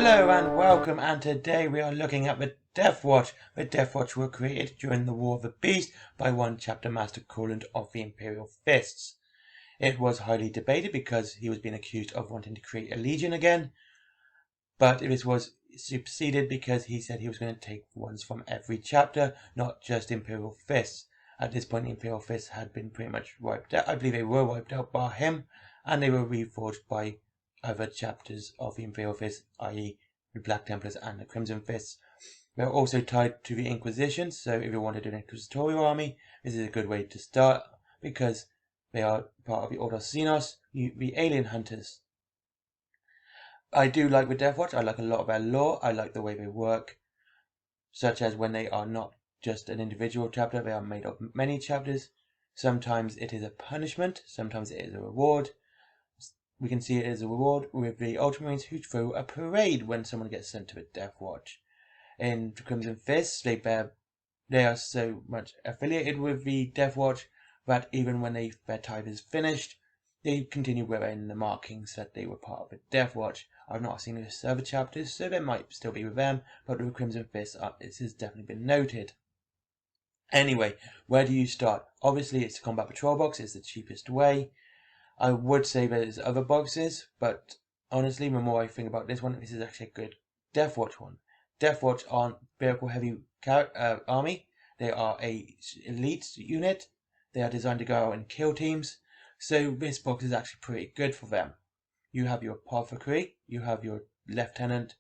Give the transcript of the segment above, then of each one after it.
Hello and welcome, and today we are looking at the Deathwatch. The Deathwatch were created during the War of the Beast by one chapter master Corland of the Imperial Fists. It was highly debated because he was being accused of wanting to create a legion again, but this was superseded because he said he was going to take ones from every chapter, not just Imperial Fists. At this point, the Imperial Fists had been pretty much wiped out. I believe they were wiped out by him, and they were reforged by other chapters of the Imperial Fists, i.e. the Black Templars and the Crimson Fists. They're also tied to the Inquisition, so if you want to do an Inquisitorial army, this is a good way to start, because they are part of the Order Xenos, the Alien Hunters. I do like the Deathwatch. I like a lot of their lore. I like the way they work, such as when they are not just an individual chapter, they are made of many chapters. Sometimes it is a punishment, sometimes it is a reward. We can see it as a reward with the Ultramarines who throw a parade when someone gets sent to the Deathwatch. In the Crimson Fists, they are so much affiliated with the Deathwatch that even when their time is finished, they continue wearing the markings that they were part of the Deathwatch. I've not seen the other chapters, so they might still be with them, but with Crimson Fists, this has definitely been noted. Anyway, where do you start? Obviously, it's the Combat Patrol box. It's the cheapest way. I would say there's other boxes, but honestly, the more I think about this one, this is actually a good Deathwatch one. Deathwatch aren't vehicle heavy army. They are a elite unit. They are designed to go out and kill teams. So this box is actually pretty good for them. You have your apothecary, you have your lieutenant,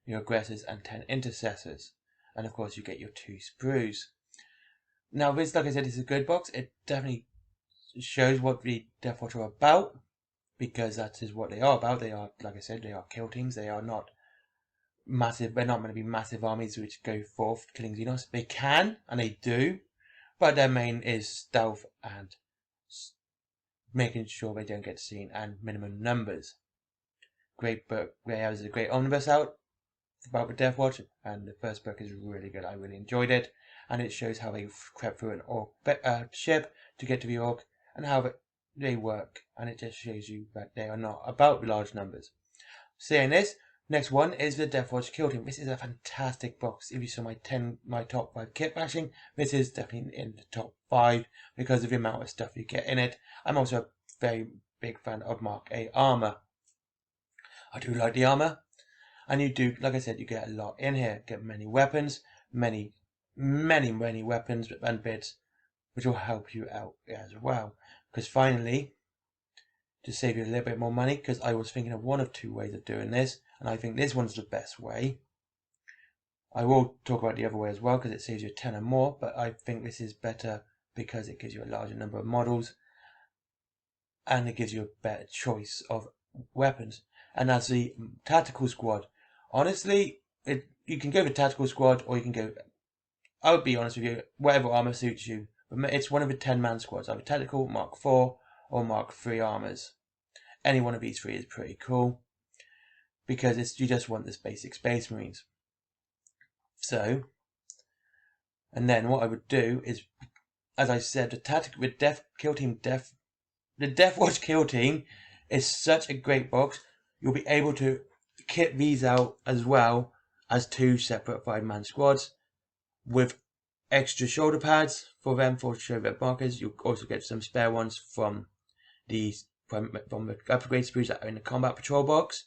your aggressors, and 10 intercessors. And of course you get your 2 sprues. Now this, like I said, is a good box. It definitely shows what the Deathwatch are about, because that is what they are about. They are, like I said, they are kill teams. They are not massive. They're not going to be massive armies which go forth killing Xenos. They can, and they do, but their main is stealth and making sure they don't get seen and minimum numbers. Great book. There's a great omnibus out about the Deathwatch, and the first book is really good. I really enjoyed it, and it shows how they crept through an orc ship to get to the orc and how they work, and it just shows you that they are not about large numbers. Saying this, next one is the Deathwatch Kill Team. This is a fantastic box. If you saw my top 5 kit bashing, this is definitely in the top 5 because of the amount of stuff you get in it. I'm also a very big fan of Mark A armor. I do like the armor, and you do, like I said, you get a lot in here. Get many weapons, many weapons and bits, which will help you out as well. Because finally, to save you a little bit more money, because I was thinking of one of 2 ways of doing this, and I think this one's the best way. I will talk about the other way as well, because it saves you 10 or more, but I think this is better because it gives you a larger number of models, and it gives you a better choice of weapons. And that's the Tactical Squad. Honestly, you can go with Tactical Squad, or you can go, I would be honest with you, whatever armor suits you. But it's one of the 10-man squads, either Tactical, Mark IV, or Mark III armors. Any one of these 3 is pretty cool, because you just want this basic Space Marines. So, and then what I would do is, as I said, the Deathwatch Kill Team is such a great box. You'll be able to kit these out as well as 2 separate 5-man squads with extra shoulder pads for them for show their markers. You'll also get some spare ones from the upgrade sprues that are in the Combat Patrol box.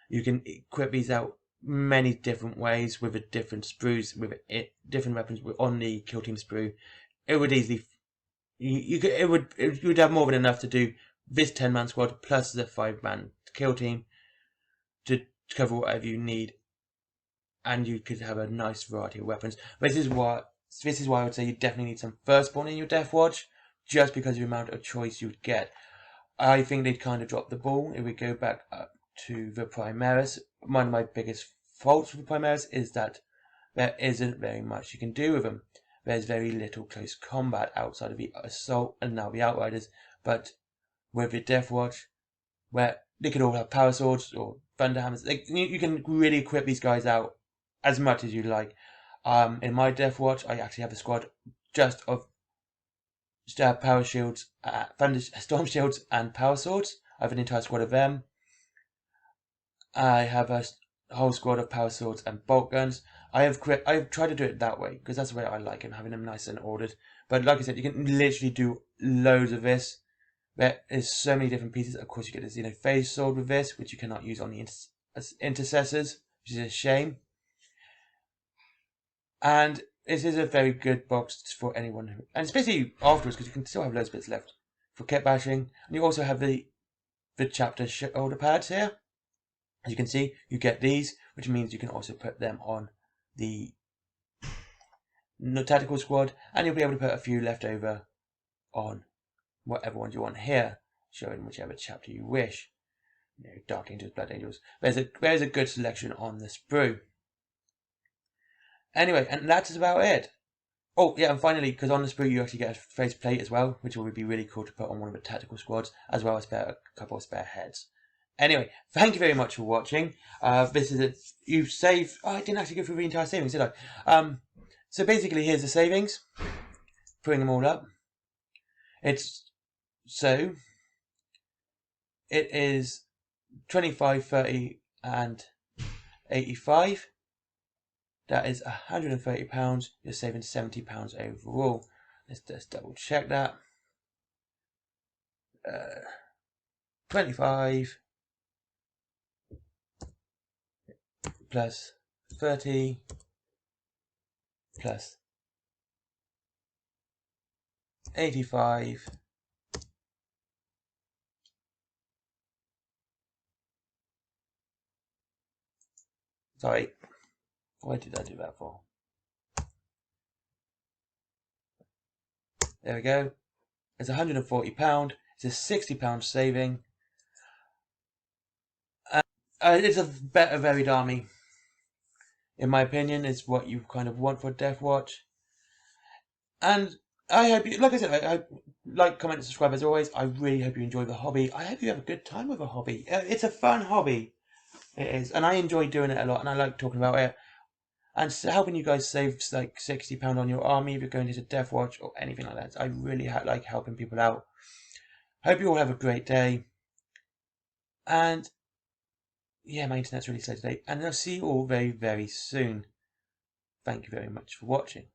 You can equip these out many different ways with different sprues, with different weapons on the Kill Team sprue. It would easily, you would have more than enough to do this 10-man squad plus the 5-man Kill Team to cover whatever you need, and you could have a nice variety of weapons. This is why I would say you definitely need some Firstborn in your Deathwatch, just because of the amount of choice you would get. I think they'd kind of drop the ball if we go back up to the Primaris. One of my biggest faults with the Primaris is that there isn't very much you can do with them. There's very little close combat outside of the Assault and now the Outriders, but with the Deathwatch, where they could all have power swords or thunderhammers, you can really equip these guys out as much as you like. In my Deathwatch, I actually have a squad just of power shields, storm shields, and power swords. I have an entire squad of them. I have a whole squad of power swords and bolt guns. I've tried to do it that way because that's the way I like them, having them nice and ordered. But like I said, you can literally do loads of this. There is so many different pieces. Of course, you get the Xenophage sword with this, which you cannot use on the intercessors, which is a shame. And this is a very good box for anyone who, and especially afterwards, because you can still have loads of bits left for kit bashing. And you also have the chapter shoulder pads here. As you can see, you get these, which means you can also put them on the tactical squad, and you'll be able to put a few left over on whatever ones you want here, showing whichever chapter you wish. You know, Dark Angels, Blood Angels. There's a good selection on the sprue. Anyway, and that's about it. Oh, yeah, and finally, because on the sprue you actually get a face plate as well, which would be really cool to put on one of the tactical squads, as well as a couple of spare heads. Anyway, thank you very much for watching. This is it. You've saved. Oh, I didn't actually go through the entire savings, did I? So basically, here's the savings. Putting them all up. It is 25, 30, and 85. That is £130. You're saving £70 overall. Let's just double check that. 25 plus 30 plus 85 sorry, why did I do that for? There we go. It's £140. It's a £60 saving. It's a better varied army, in my opinion. It's what you kind of want for Deathwatch. And I hope you, like I said, I like, comment, and subscribe as always. I really hope you enjoy the hobby. I hope you have a good time with a hobby. It's a fun hobby. It is. And I enjoy doing it a lot, and I like talking about it. And helping you guys save like £60 on your army if you're going into Deathwatch or anything like that. I really like helping people out. Hope you all have a great day. And yeah, my internet's really slow today. And I'll see you all very, very soon. Thank you very much for watching.